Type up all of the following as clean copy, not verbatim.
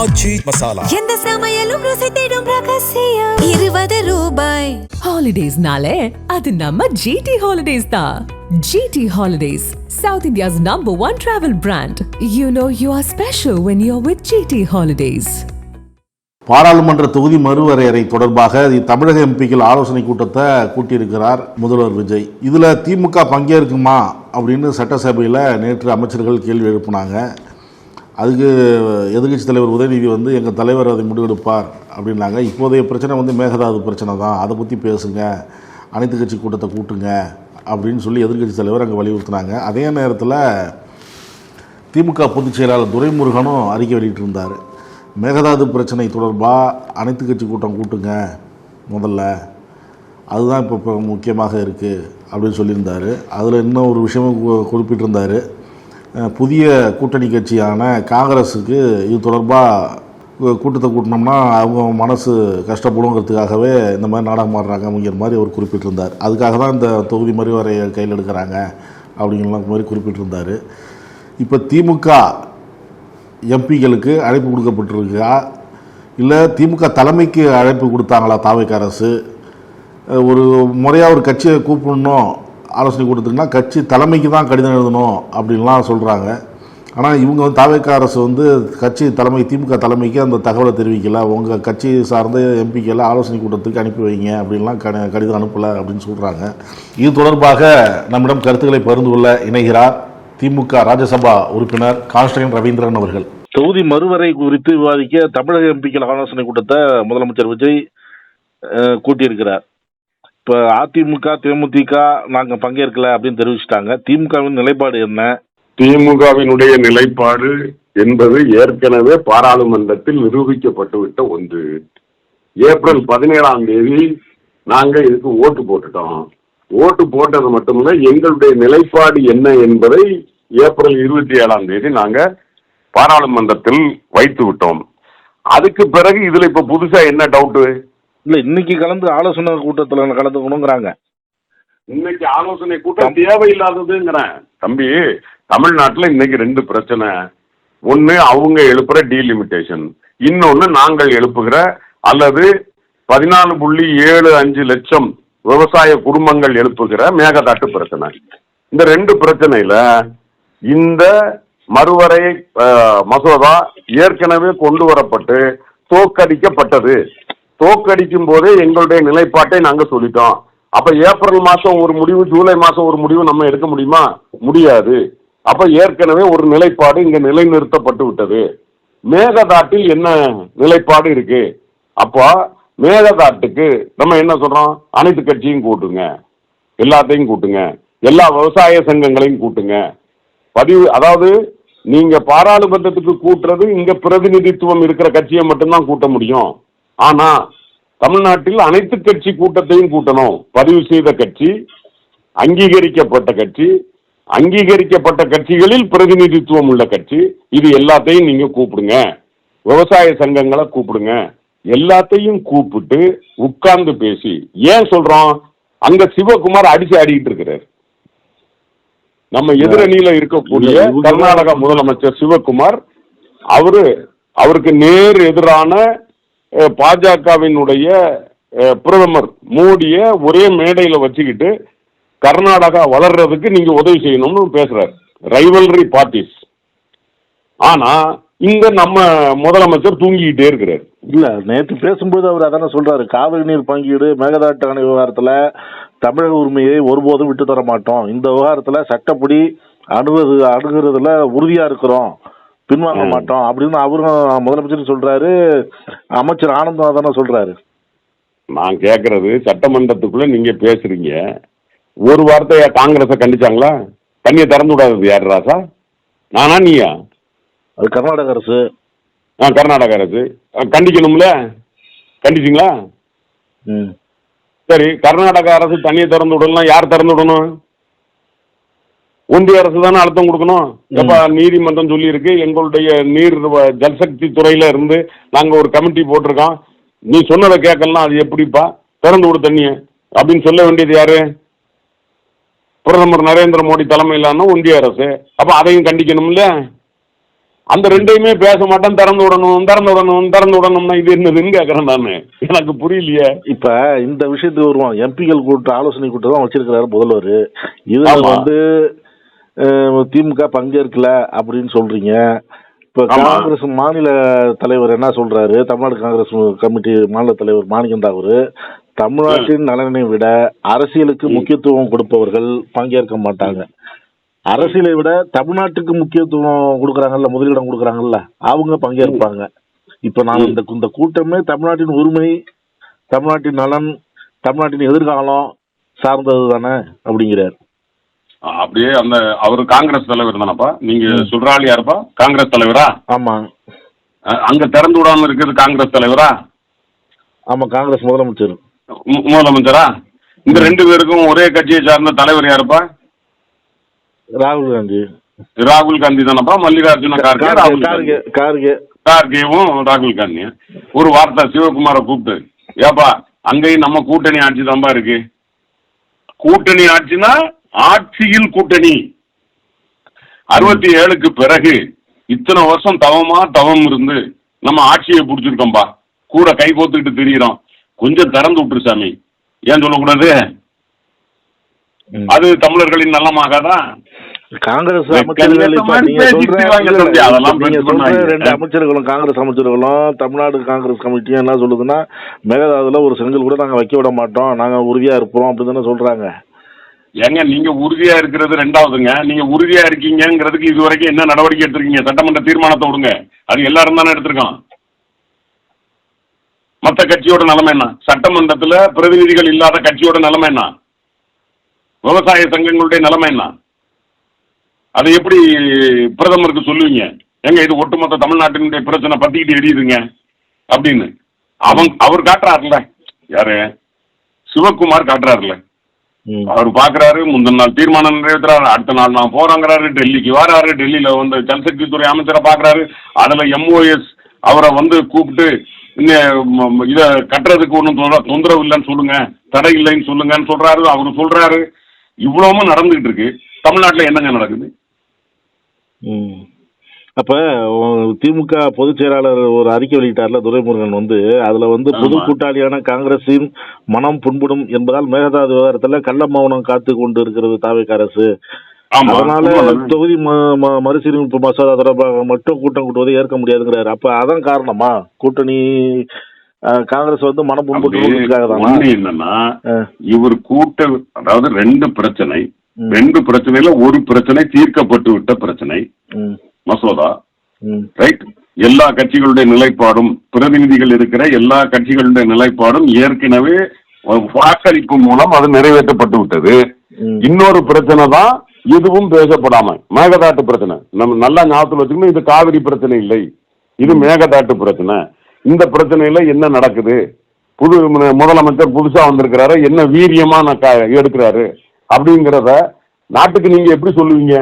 ஆச்சி மசாலா. எந்த சமையலும் ருசி தேடும் ரகசியம் 20 ரூபாய். ஹாலிடேஸ்னாலே அது நம்ம GT ஹாலிடேஸ் தான். GT holidays, South India's #1 travel brand. You know you are special when you're with GT holidays. பாராளுமன்ற தொகுதி மறுவரையறை தொடர்பாக தமிழக எம்பிக்கள் ஆலோசனை கூட்டத்தை கூட்டியிருக்கிறார் முதல்வர் விஜய். இதில் திமுக பங்கேற்குமா அப்படின்னு சட்டசபையில் நேற்று அமைச்சர்கள் கேள்வி எழுப்பினாங்க. அதுக்கு எதிர்க்கட்சி தலைவர் உதயநிதி எங்கள் தலைவர் அதை முடிவெடுப்பார் அப்படின்னாங்க. இப்போதைய பிரச்சனை மேகதாது பிரச்சனை தான், அதை பற்றி பேசுங்க, அனைத்து கட்சி கூட்டத்தை கூட்டுங்க அப்படின்னு சொல்லி எதிர்க்கட்சி தலைவர் அங்கே வலியுறுத்தினாங்க. அதே நேரத்தில் திமுக பொதுச் செயலாளர் துரைமுருகனும் அறிக்கை வெளியிட்டிருந்தார். மேகதாது பிரச்சனை தொடர்பாக அனைத்து கட்சி கூட்டம் கூட்டுங்க முதல்ல, அதுதான் இப்போ முக்கியமாக இருக்குது அப்படின்னு சொல்லியிருந்தார். அதில் இன்னும் ஒரு விஷயமும் குறிப்பிட்டிருந்தார். புதிய கூட்டணி கட்சியான காங்கிரஸுக்கு இது தொடர்பாக கூட்டத்தை கூட்டினோம்னா அவங்க மனசு கஷ்டப்படுங்கிறதுக்காகவே இந்த மாதிரி நாடகம் ஆடுறாங்க அப்படிங்கிற மாதிரி அவர் குறிப்பிட்டிருந்தார். அதுக்காக தான் இந்த தொகுதி மறுவரையை கையில் எடுக்கிறாங்க அப்படிங்கிற மாதிரி குறிப்பிட்டிருந்தார். இப்போ திமுக எம்பிகளுக்கு அழைப்பு கொடுக்கப்பட்டிருக்கா, இல்லை திமுக தலைமைக்கு அழைப்பு கொடுத்தாங்களா தாவேக அரசு? ஒரு முறையாக ஒரு கட்சியை கூப்பிடணும் ஆலோசனை கூட்டத்துக்குன்னா கட்சி தலைமைக்கு தான் கடிதம் எழுதணும் அப்படின்லாம் சொல்கிறாங்க. ஆனால் இவங்க தாவேக அரசு கட்சி தலைமை திமுக தலைமைக்கு அந்த தகவலை தெரிவிக்கலை. உங்கள் கட்சி சார்ந்த எம்பிக்களை ஆலோசனை கூட்டத்துக்கு அனுப்பி வைங்க அப்படின்லாம் கடிதம் அனுப்பலை அப்படின்னு சொல்கிறாங்க. இது தொடர்பாக நம்மிடம் கருத்துக்களை பகிர்ந்து கொள்ள இணைகிறார் திமுக ராஜ்யசபா உறுப்பினர் கான்ஸ்டன்டைன் ரவீந்திரன் அவர்கள். தொகுதி மறுவரை குறித்து விவாதிக்க தமிழக எம்பிக்கள் ஆலோசனை கூட்டத்தை முதலமைச்சர் விஜய் கூட்டியிருக்கிறார். இப்போ அதிமுக தேமுதிக நாங்கள் பங்கேற்கல அப்படின்னு தெரிவிச்சிட்டாங்க. திமுகவின் நிலைப்பாடு என்ன? திமுகவினுடைய நிலைப்பாடு என்பது ஏற்கனவே பாராளுமன்றத்தில் நிரூபிக்கப்பட்டுவிட்ட ஒன்று. ஏப்ரல் 17 நாங்கள் இதுக்கு ஓட்டு போட்டுட்டோம். ஓட்டு போட்டது மட்டுமில்ல, எங்களுடைய நிலைப்பாடு என்ன என்பதை ஏப்ரல் 27 நாங்கள் பாராளுமன்றத்தில் வைத்து விட்டோம். அதுக்கு பிறகு இதுல இப்ப புதுசா என்ன டவுட்டு? இல்ல, இன்னைக்கு கலந்து ஆலோசனை கூட்டத்தில் கலந்துக்கணுங்கிறாங்க. இன்னைக்கு ஆலோசனை கூட்டம் தேவையில்லாததுங்கிறேன் தம்பி. தமிழ்நாட்டில் இன்னைக்கு 2 பிரச்சனை. ஒன்னு அவங்க எழுப்புற டீலிமிட்டேஷன், இன்னொன்னு நாங்கள் எழுப்புகிற அல்லது 14.75 லட்சம் விவசாய குடும்பங்கள் எழுப்புகிற மேகதாட்டு பிரச்சனை. இந்த 2 பிரச்சனையில இந்த மறுவரை மசோதா ஏற்கனவே கொண்டு வரப்பட்டு தோற்கடிக்கப்பட்டது. தோற்கடிக்கும் போதே எங்களுடைய நிலைப்பாட்டை நாங்க சொல்லிட்டோம். அப்ப ஏப்ரல் மாசம் ஒரு முடிவு, ஜூலை மாசம் ஒரு முடிவு நம்ம எடுக்க முடியுமா? முடியாது. அப்ப ஏற்கனவே ஒரு நிலைப்பாடு இங்க நிலைநிறுத்தப்பட்டு விட்டது. மேகதாட்டில் என்ன நிலைப்பாடு இருக்கு? அப்போ மேகதாட்டுக்கு நம்ம என்ன சொல்றோம்? அனைத்து கட்சியும் கூட்டுங்க, எல்லாத்தையும் கூட்டுங்க, எல்லா விவசாய சங்கங்களையும் கூட்டுங்க. அதாவது நீங்க பாராளுமன்றத்துக்கு கூட்டுறது இங்க பிரதிநிதித்துவம் இருக்கிற கட்சியை மட்டும்தான் கூட்ட முடியும். ஆனா தமிழ்நாட்டில் அனைத்து கட்சி கூட்டத்தையும் கூட்டணும். பதிவு செய்த கட்சி, அங்கீகரிக்கப்பட்ட கட்சி, அங்கீகரிக்கப்பட்ட கட்சிகளில் பிரதிநிதித்துவம் உள்ள கட்சி, இது எல்லாத்தையும் நீங்க கூப்பிடுங்க. விவசாய சங்கங்களை கூப்பிடுங்க. எல்லாத்தையும் கூப்பிட்டு உட்கார்ந்து பேசி. ஏன் சொல்றோம்? அங்க சிவகுமார் அடிச்சு ஆடிக்கிட்டு இருக்கிறார். நம்ம எதிரணியில இருக்கக்கூடிய கர்நாடக முதலமைச்சர் சிவகுமார் அவருக்கு நேர் எதிரான பாஜகவினுடைய பிரதமர் மோடிய ஒரே மேடையில வச்சுக்கிட்டு கர்நாடகா வளர்றதுக்கு நீங்க உதவி செய்யணும்னு பேசுறாரு. Rivalry parties. ஆனா இங்க நம்ம முதலமைச்சர் தூங்கிக்கிட்டே இருக்கிறார். இல்ல, நேற்று பேசும்போது அவர் அதான சொல்றாரு, காவிரி நீர் பங்கீடு மேகதாட்டு அணை விவகாரத்துல தமிழக உரிமையை ஒருபோதும் விட்டு தர மாட்டோம், இந்த விவகாரத்துல சட்டப்படி அணுகிறதுல உறுதியா இருக்கிறோம், பின்வாங்க மாட்டோம் அப்படின்னு அவரும் முதலமைச்சர் சொல்றாரு. அமைச்சர் ஆனந்தம் அதான சொல்றாரு. நான் கேட்கறது, சட்டமன்றத்துக்குள்ள நீங்க பேசுறீங்க, ஒரு வார்த்தையா காங்கிரஸை கண்டிச்சாங்களா? தண்ணியை திறந்து விடாதது யாரு ராசா? நானா நீயா? அது கர்நாடக அரசு. கர்நாடக அரசு கண்டிக்கணும்ல, கண்டிச்சிங்களா? சரி, கர்நாடக அரசு தண்ணியை திறந்து விடலாம், யார் திறந்து விடணும்? ஒன்றிய அரசு தானே அழுத்தம் கொடுக்கணும். எப்ப நீதிமன்றம் சொல்லி இருக்கு, எங்களுடைய நீர் ஜல்சக்தி துறையில இருந்து நாங்க ஒரு கமிட்டி போட்டிருக்கோம், நீ சொன்னதை கேட்கலாம், அது எப்படிப்பா திறந்து விடு தண்ணிய அப்படின்னு சொல்ல வேண்டியது யாரு? பிரதமர் நரேந்திர மோடி தலைமையிலான ஒன்றிய அரசு. அப்ப அதையும் கண்டிக்கணும்ல. அந்த ரெண்டையுமே பேச மாட்டேன், திறந்து விடணும்னா இது என்னதுன்னு கேக்குறேன் நானு. எனக்கு புரியலையே. இப்ப இந்த விஷயத்துக்கு வருவோம். எம்பிக்கள் கூட்டம், ஆலோசனை கூட்டம் தான் வச்சிருக்கிறாரு முதல்வர். இதுல வந்து திமுக பங்கேற்கல அப்படின்னு சொல்றீங்க. இப்ப காங்கிரஸ் மாநில தலைவர் என்ன சொல்றாரு? தமிழ்நாடு காங்கிரஸ் கமிட்டி மாநில தலைவர் மாணிக்கந்தா அவரு, தமிழ்நாட்டின் நலனை விட அரசியலுக்கு முக்கியத்துவம் கொடுப்பவர்கள் பங்கேற்க மாட்டாங்க, அரசியலை விட தமிழ்நாட்டுக்கு முக்கியத்துவம் கொடுக்கறாங்கல்ல, முதலிடம் கொடுக்கறாங்கல்ல, அவங்க பங்கேற்பாங்க. இப்ப நான் இந்த கூட்டமே தமிழ்நாட்டின் உரிமை, தமிழ்நாட்டின் நலன், தமிழ்நாட்டின் எதிர்காலம் சார்ந்தது தானே அப்படிங்கிறார். அப்படியே அந்த அவரு காங்கிரஸ் தலைவர் தானப்பா? நீங்க சொல்றாள் யாருப்பா? காங்கிரஸ் தலைவரா? ஆமா. அங்க திறந்து விடாம இருக்கிறது காங்கிரஸ் தலைவரா? ஆமா, காங்கிரஸ் முதலமைச்சர். முதலமைச்சரா? இந்த ரெண்டு பேருக்கும் ஒரே கட்சியை சார்ந்த தலைவர் யாருப்பா? ராகுல் காந்தி. ராகுல் காந்தி தானப்பா? மல்லிகார்ஜுன கார்கே, ராகுல் கார்கேவும் ராகுல் காந்தி. ஒரு வார்த்தை சிவகுமாரை கூப்பிட்டு, ஏப்பா அங்கேயும் நம்ம கூட்டணி ஆட்சி தான்பா இருக்கு. கூட்டணி ஆட்சினா ஆட்சியில் கூட்டணி. 67க்கு பிறகு இத்தனை வருஷம் தவம் இருந்து நம்ம ஆட்சியை பிடிச்சிருக்கோம்பா, கூட கை கோத்துக்கிட்டு திரியிறோம். கொஞ்சம் திறந்து விட்டுரு சாமி. ஏன் சொல்லக்கூடாது? அது தமிழர்களின் நலமாகாதா? காங்கிரஸ் அமைச்சர்களும் காங்கிரஸ் அமைச்சர்களும் தமிழ்நாடு காங்கிரஸ் கமிட்டியும் என்ன சொல்லுதுன்னா, மேகதாதுல ஒரு செங்கல் கூட நாங்க வைக்க விட மாட்டோம், நாங்க உறுதியா இருப்போம் அப்படின்னு தானே சொல்றாங்க. ஏங்க நீங்க உறுதியா இருக்கிறது ரெண்டாவதுங்க. நீங்க உறுதியா இருக்கீங்கிறதுக்கு இது வரைக்கும் என்ன நடவடிக்கை எடுத்திருக்கீங்க? சட்டமன்ற தீர்மானத்தை விடுங்க, அது எல்லாரும் தானே எடுத்திருக்கோம். மற்ற கட்சியோட நிலைமை என்ன? சட்டமன்றத்துல பிரதிநிதிகள் இல்லாத கட்சியோட நிலைமை என்ன? விவசாய சங்கங்களுடைய நிலைமை என்ன? அதை எப்படி பிரதமருக்கு சொல்லுவீங்க? எங்க இது ஒட்டுமொத்த தமிழ்நாட்டினுடைய பிரச்சனை பத்திக்கிட்டு எரியுதுங்க அப்படின்னு அவர் காட்டுறாருல. யாரு? சிவகுமார் காட்டுறாருல. அவர் பாக்குறாரு, முந்தின நாள் தீர்மானம் நிறைவேற்றுறாரு, அடுத்த நாள் நான் போறேங்கிறாரு, டெல்லிக்கு வராரு, டெல்லியில வந்து ஜல்சக்தி துறை அமைச்சரை பாக்குறாரு, அதுல MOS அவரை வந்து கூப்பிட்டு இத கட்டுறதுக்கு ஒன்றும் தொந்தரவு இல்லைன்னு சொல்லுங்க, தடை இல்லைன்னு சொல்லுங்கன்னு சொல்றாரு. அவரு சொல்றாரு. இவ்வளவும் நடந்துகிட்டு இருக்கு. தமிழ்நாட்டில் என்னங்க நடக்குது? அப்ப திமுக பொதுச் செயலாளர் ஒரு அறிக்கை வெளியிட்டார்ல துரைமுருகன், வந்து அதுல வந்து பொது கூட்டாளியான காங்கிரசின் மனம் புண்படும் என்பதால் மேகதாது விவகாரத்துல கள்ள மௌனம் காத்து கொண்டு இருக்கிறது தாவேக அரசு, அதனால தொகுதி மறுசீரமைப்பு மசோதா தொடர்பாக மட்டும் கூட்டம் கூட்டுவதை ஏற்க முடியாதுங்கிறாரு. அப்ப அதான் காரணமா கூட்டணி காங்கிரஸ் வந்து மனம் புண்பட்டு என்னன்னா, இவர் அதாவது ரெண்டு பிரச்சனையில ஒரு பிரச்சனை தீர்க்கப்பட்டு விட்ட பிரச்சனை மசோதா, ரைட்? எல்லா கட்சிகளுடைய நிலைப்பாடும், பிரதிநிதிகள் இருக்கிற எல்லா கட்சிகளுடைய நிலைப்பாடும் ஏற்கனவே வாக்களிப்பு மூலம் அது நிறைவேற்றப்பட்டு விட்டது. இன்னொரு பிரச்சனை தான் இதுவும் பேசப்படாம, மேகதாட்டு பிரச்சனை. நம்ம நல்லா ஞாபகத்தில் வச்சுக்கணும், இது காவிரி பிரச்சனை இல்லை, இது மேகதாட்டு பிரச்சனை. இந்த பிரச்சனையில என்ன நடக்குது? முதலமைச்சர் புதுசா வந்திருக்கிறாரு, என்ன வீரியமா எடுக்கிறாரு அப்படிங்கிறத நாட்டுக்கு நீங்க எப்படி சொல்லுவீங்க?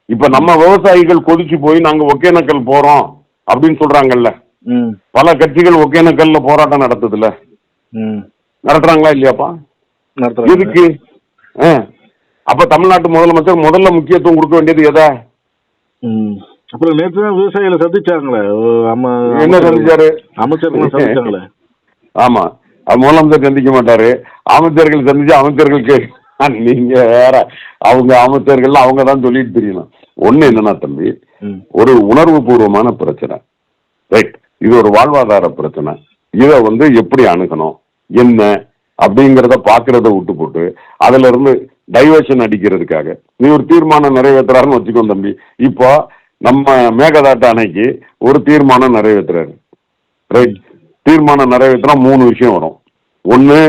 இப்ப நம்ம விவசாயிகள் கொதிச்சு போய் நாங்க ஒகேனக்கல் போறோம் அப்படின்னு சொல்றாங்கல்ல, பல கட்சிகள் ஒகேனக்கல்ல போராட்டம் நடத்துதுல, நடத்துறாங்களா இல்லையாப்பா? எதுக்கு? அப்ப தமிழ்நாட்டு முதலமைச்சர் முதல்ல முக்கியத்துவம் கொடுக்க வேண்டியது எதை? அப்புறம் நேற்று தான் விவசாயிகளை சந்திச்சாங்களே, என்ன சந்திச்சாரு? அமைச்சர்கள் சந்திச்சாங்களே. ஆமா, முதலமைச்சர் சந்திக்க மாட்டாரு, அமைச்சர்கள் சந்திச்சு அமைச்சர்களுக்கு நீங்க வேற, அவங்க அமைச்சர்கள் அவங்க தான் சொல்லிட்டு தெரியணும். ஒண்ணு என்னன்னா தம்பி, ஒரு உணர்வு பூர்வமான பிரச்சனை, ரைட்? இது ஒரு வாழ்வாதார பிரச்சனை. இதை வந்து எப்படி அணுகணும் என்ன அப்படிங்கிறத பாக்குறத விட்டு போட்டு அதுல இருந்து டைவர்ஷன் அடிக்கிறதுக்காக நீ ஒரு தீர்மானம் நிறைவேற்றுறாருன்னு வச்சுக்கோ தம்பி. இப்போ நம்ம மேகதாட்டு அணைக்கு ஒரு தீர்மானம் நிறைவேற்றுறாரு, ரைட்? தீர்மானம் நிறைவேற்றினா 3 விஷயம் வரும். ஒன்னு,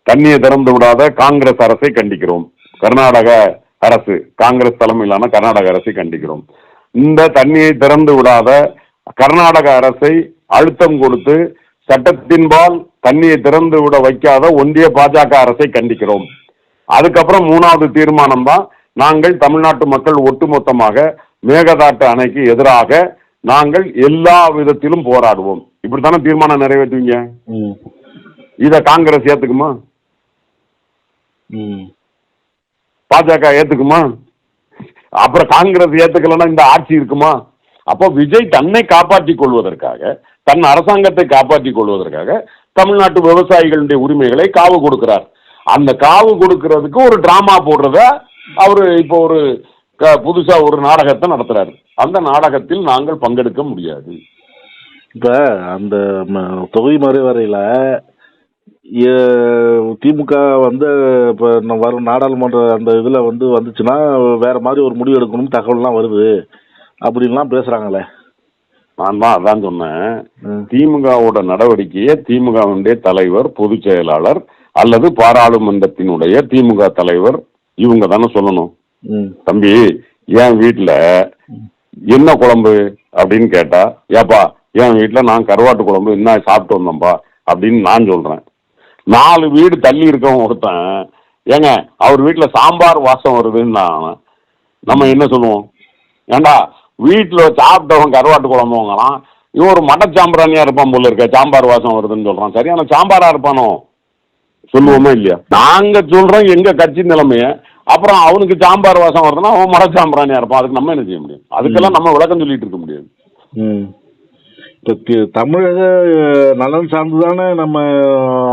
தண்ணியை திறந்து விடாத காங்கிரஸ் அரசை கண்டிக்கிறோம். கர்நாடக அரசு, காங்கிரஸ் தலைமையிலான கர்நாடக அரசை கண்டிக்கிறோம். இந்த தண்ணியை திறந்து விடாத கர்நாடக அரசை அழுத்தம் கொடுத்து சட்டத்தின்பால் தண்ணியை திறந்து விட வைக்காத ஒன்றிய பாஜக அரசை கண்டிக்கிறோம். அதுக்கப்புறம் 3வது தீர்மானம் தான், நாங்கள் தமிழ்நாட்டு மக்கள் ஒட்டுமொத்தமாக மேகதாட்டு அணைக்கு எதிராக நாங்கள் எல்லா விதத்திலும் போராடுவோம். இப்படித்தானே தீர்மானம் நிறைவேற்றுவீங்க. இத காங்கிரஸ் ஏத்துக்குமா? பாஜக ஏத்துக்குமா? அப்புறம் காங்கிரஸ் ஏத்துக்கலன்னா இந்த ஆட்சி இருக்குமா? அப்போ விஜய் தன்னை காப்பாற்றிக் கொள்வதற்காக, தன் அரசாங்கத்தை காப்பாற்றிக் கொள்வதற்காக தமிழ்நாட்டு விவசாயிகளுடைய உரிமைகளை காவு கொடுக்கிறார். அந்த காவு கொடுக்கிறதுக்கு ஒரு டிராமா போடுறத அவரு இப்போ ஒரு புதுசா ஒரு நாடகத்தை நடத்துறாரு. அந்த நாடகத்தில் நாங்கள் பங்கெடுக்க முடியாது. இப்ப அந்த தொகுதி மறுவரையில திமுக வந்து இப்ப வரும் நாடாளுமன்ற அந்த இதுல வந்துச்சுன்னா வேற மாதிரி ஒரு முடிவு எடுக்கணும் தகவல்லாம் வருது அப்படின்லாம் பேசுறாங்களே. நான் தான் அதான் சொன்னேன். திமுகவோட நடவடிக்கையை திமுகவுடைய தலைவர், பொதுச் செயலாளர் அல்லது பாராளுமன்றத்தினுடைய திமுக தலைவர் இவங்க தானே சொல்லணும். தம்பி, என் வீட்டுல என்ன குழம்பு அப்படின்னு கேட்டா, ஏப்பா என் வீட்டுல நான் கருவாட்டு குழம்பு என்ன சாப்பிட்டு வந்தோம்பா அப்படின்னு நான் சொல்றேன். 4 வீடு தள்ளி இருக்கவன் ஒருத்தன், ஏங்க அவர் வீட்டுல சாம்பார் வாசம் வருதுன்னா நம்ம என்ன சொல்லுவோம்? ஏண்டா வீட்டுல சாப்பிட்டவன் கருவாட்டு குழம்புங்களாம், இவன் ஒரு மட்டச்சாம்பிராணியா இருப்பான் போல இருக்க, சாம்பார் வாசம் வருதுன்னு சொல்றான். சரியான சாம்பாரா இருப்பானோ சொல்லுவோமா இல்லையா? நாங்க சொல்றோம் எங்க கட்சி நிலைமைய. அப்புறம் அவனுக்கு சாம்பார் வாசம் வருதுன்னா அவன் மடச்சாம்பிராணியா இருப்பான். அதுக்கு நம்ம என்ன செய்ய முடியும்? அதுக்கெல்லாம் நம்ம விளக்கம் சொல்லிட்டு இருக்க முடியாது. தமிழக நலன் சார்ந்துதானே நம்ம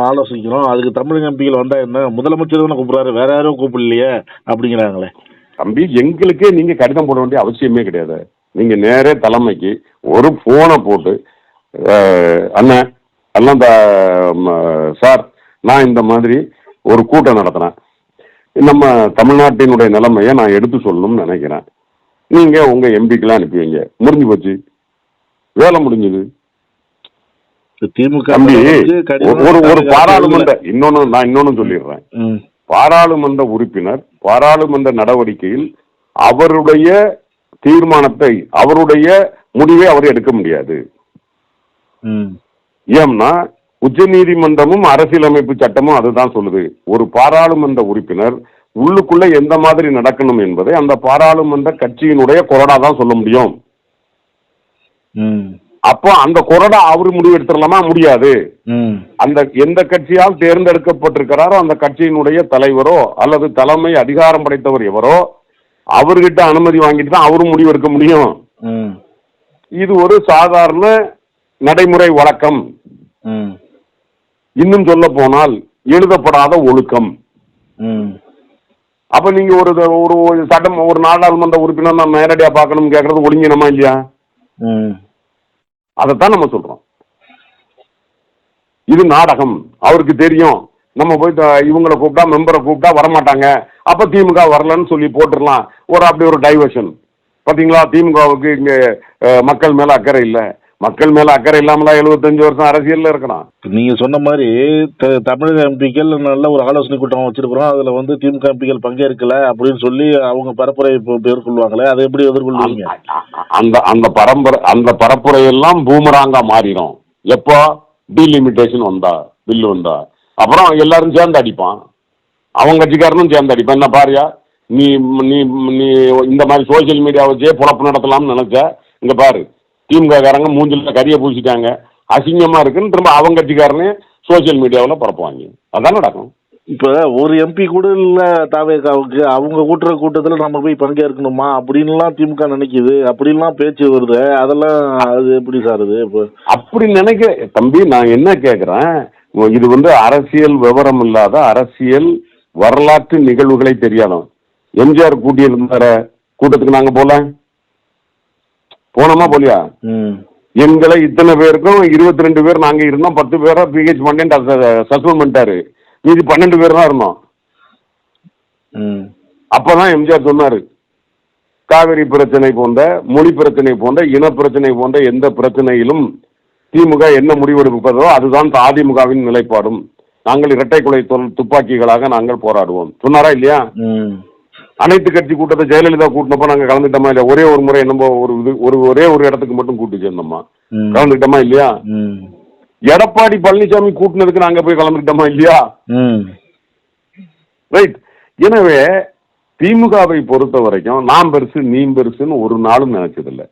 ஆலோசிக்கிறோம். அதுக்கு தமிழக எம்பிகள் வந்தா என்ன, முதலமைச்சர் தானே கூப்பிடுறாரு, வேற யாரும் கூப்பிடலையே அப்படிங்கிறாங்களே. தம்பி, எங்களுக்கே நீங்க கடிதம் போட வேண்டிய அவசியமே கிடையாது. நீங்க நேரே தலைமைக்கு ஒரு போனை போட்டு, அண்ணன் எல்லாம் சார் நான் இந்த மாதிரி ஒரு கூட்டம் நடத்துறேன், நம்ம தமிழ்நாட்டினுடைய நிலைமையை நான் எடுத்து சொல்லணும்னு நினைக்கிறேன், நீங்க உங்க எம்பிக்கெல்லாம் அனுப்பி வைங்க, முடிஞ்சு போச்சு, வேலை முடிஞ்சது. திமுக ஒரு பாராளுமன்ற இன்னொன்னு சொல்லிடுறேன். பாராளுமன்ற உறுப்பினர் பாராளுமன்ற நடவடிக்கையில் அவருடைய தீர்மானத்தை, அவருடைய முடிவை அவர் எடுக்க முடியாது. ஏன்னா உச்ச நீதிமன்றமும் அரசியலமைப்பு சட்டமும் அதுதான் சொல்லுது. ஒரு பாராளுமன்ற உறுப்பினர் உள்ளுக்குள்ள எந்த மாதிரி நடக்கணும் என்பதை அந்த பாராளுமன்ற கட்சியினுடைய கொறடா தான் சொல்ல முடியும். அப்போ அந்த கொறடா அவரு முடிவு எடுத்துடலாமா? முடியாது. அந்த எந்த கட்சியால் தேர்ந்தெடுக்கப்பட்டிருக்கிறாரோ அந்த கட்சியினுடைய தலைவரோ அல்லது தலைமை அதிகாரம் படைத்தவர் எவரோ அவர்கிட்ட அனுமதி வாங்கிட்டு தான் அவரும் முடிவு எடுக்க முடியும். இது ஒரு சாதாரண நடைமுறை வழக்கம். இன்னும் சொல்ல போனால் எழுதப்படாத ஒழுக்கம். அப்ப நீங்க ஒரு சட்டம், ஒரு நாடாளுமன்ற உறுப்பினர் நான் நேரடியா பார்க்கணும் கேட்கறது ஒழுங்கினமா இல்லையா? அதைத்தான் நம்ம சொல்றோம். இது நாடகம், அவருக்கு தெரியும். நம்ம போய் இவங்களை கூப்பிட்டா, மெம்பரை கூப்பிட்டா வரமாட்டாங்க, அப்ப திமுக வரலன்னு சொல்லி போட்டுடலாம். அப்படி ஒரு டைவர்ஷன். பாத்தீங்களா, திமுகவுக்கு இங்க மக்கள் மேல அக்கறை இல்ல. மக்கள் மேல அக்கறை இல்லாமலா 75 வருஷம் அரசியல்ல இருக்கிறான். நீங்க சொன்ன மாதிரி தமிழக எம்பிக்கள் நல்ல ஒரு ஆலோசனை கூட்டம் வச்சிருக்கிறோம், அதுல திமுக எம்பிக்கள் பங்கேற்கல அப்படின்னு சொல்லி அவங்க பரப்புரை எதிர்கொள்வாங்களே, அதை எப்படி எதிர்கொள்வீங்க? அந்த பரப்புரையெல்லாம் பூமராங்கா மாறிடும். எப்போ டீலிமிட்டேஷன் பில்லு வந்தா அப்புறம் எல்லாரும் சேர்ந்து அடிப்பான். அவங்க கட்சிக்காரனும் சேர்ந்து அடிப்பான். என்ன பாரியா, நீ நீ நீ இந்த மாதிரி சோசியல் மீடியா வச்சே பொழப்பு நடத்தலாம்னு நினைச்ச, இங்க பாரு திமுக காரங்க மூஞ்சில கரிய பூசிட்டாங்க, அசிங்கமா இருக்குன்னு திரும்ப அவங்க கட்சிக்காரனே சோசியல் மீடியாவில் பரப்புவாங்க. அதான் நடக்கும். இப்ப ஒரு எம்பி கூட இல்ல தாவேகாவுக்கு, அவங்க கூட்டுற கூட்டத்துல நம்ம போய் பங்கேற்கணுமா அப்படின்லாம் திமுக நினைக்குது, அப்படின்லாம் பேச்சு வருது. அதெல்லாம் அது எப்படி சார்? இது அப்படி நினைக்க தம்பி, நான் என்ன கேட்கிறேன், இது அரசியல் விவரம் இல்லாத, அரசியல் வரலாற்று நிகழ்வுகளை தெரியாதோம். எம்ஜிஆர் கூட்டியிருந்தார கூட்டத்துக்கு நாங்க போனோமா போலியா? எங்களை இத்தனை பேருக்கும் 22 பேர் நாங்க இருந்தோம். 10 பேரை பிஹெச் பண்ணி சஸ்பெண்ட் பண்ணிட்டாரு. மீதி 12 பேர் தான் இருந்தோம். அப்பதான் எம்ஜிஆர் சொன்னாரு, காவிரி பிரச்சனை போன்ற, மொழி பிரச்சனை போன்ற, இன பிரச்சனை போன்ற எந்த பிரச்சனையிலும் திமுக என்ன முடிவெடுப்பதோ அதுதான் அதிமுகவின் நிலைப்பாடும். நாங்கள் இரட்டை குலை துப்பாக்கிகளாக நாங்கள் போராடுவோம் சொன்னாரா இல்லையா? அனைத்து கட்சி கூட்டத்தை ஜெயலலிதா கூட்டினப்ப நாங்க கலந்துட்டோமா இல்லையா? ஒரே ஒரு முறை என்னமோ ஒரே ஒரு இடத்துக்கு மட்டும் கூட்டி சேர்ந்தோமா, கலந்துக்கிட்டோமா இல்லையா? எடப்பாடி பழனிசாமி கூட்டினதுக்கு நாங்க போய் கலந்துக்கிட்டோமா இல்லையா? ரைட். எனவே திமுகவை பொறுத்த வரைக்கும் நாம் பெருசு நீ பெருசுன்னு ஒரு நாளும் நினைச்சதில்லை.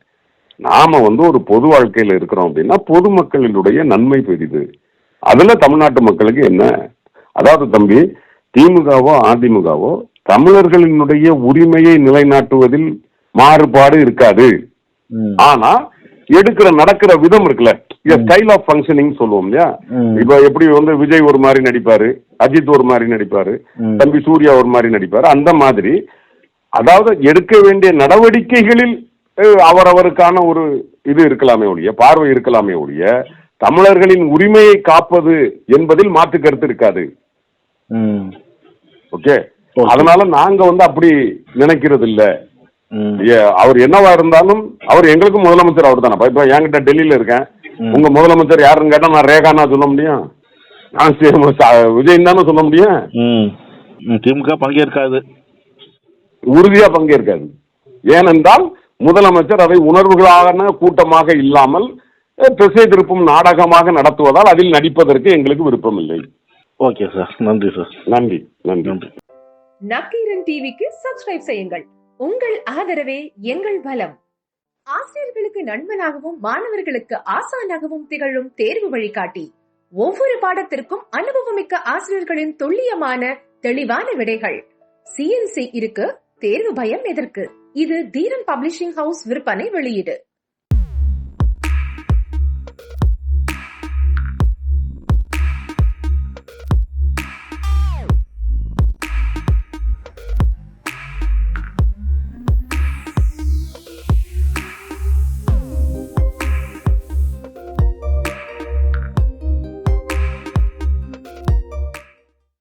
நாம ஒரு பொது வாழ்க்கையில இருக்கிறோம் அப்படின்னா பொதுமக்களினுடைய நன்மை பெரிது. அதுல தமிழ்நாட்டு மக்களுக்கு என்ன, அதாவது தம்பி, திமுகவோ அதிமுகவோ தமிழர்களினுடைய உரிமையை நிலைநாட்டுவதில் மாறுபாடு இருக்காது. ஆனா நடக்கிற விதம் இருக்குல்ல, ஸ்டைல் ஆஃப் ஃபங்க்ஷனிங் சொல்லுவோம் இல்லையா. இப்ப எப்படி விஜய் ஒரு மாதிரி நடிப்பாரு, அஜித் ஒரு மாதிரி நடிப்பாரு, தம்பி சூர்யா ஒரு மாதிரி நடிப்பாரு, அந்த மாதிரி அதாவது எடுக்க வேண்டிய நடவடிக்கைகளில் அவரவருக்கான ஒரு இது இருக்கலாமே ஒழிய, பார்வை இருக்கலாமே ஒழிய, தமிழர்களின் உரிமையை காப்பது என்பதில் மாற்று கருத்து இருக்காது. ஓகே, அதனால நாங்க அப்படி நினைக்கிறது இல்ல. அவர் என்னவா இருந்தாலும் அவர் எங்களுக்கும் முதலமைச்சர் அவர் தானே. இப்ப என்கிட்ட டெல்லியில இருக்கேன், உங்க முதலமைச்சர் யாருன்னு கேட்டா நான் ரேகானா சொல்ல முடியும், நான் விஜய் தானே சொல்ல முடியும். திமுக பங்கேற்காது, உறுதியா பங்கேற்காது. ஏனென்றால் முதலமைச்சர் அதை உணர்வுகளான கூட்டமாக இல்லாமல் திசை திருப்பும் நாடகமாக நடத்துவதால் அதில் நடிப்பதற்கு எங்களுக்கு விருப்பம் இல்லை. ஓகே சார், நன்றி சார். நன்றி நன்றி. நக்கீரன் டிவிக்கு சப்ஸ்கிரைப் செய்யுங்கள். உங்கள் ஆதரவே எங்கள் பலம். ஆசிரியர்களுக்கு நண்பனாகவும் மாணவர்களுக்கு ஆசானாகவும் திகழும் தேர்வு வழிகாட்டி. ஒவ்வொரு பாடத்திற்கும் அனுபவமிக்க ஆசிரியர்களின் துல்லியமான தெளிவான விடைகள். CNC இருக்கு, தேர்வு பயம் எதற்கு? இது தீரன் பப்ளிஷிங் ஹவுஸ் விற்பனை வெளியீடு.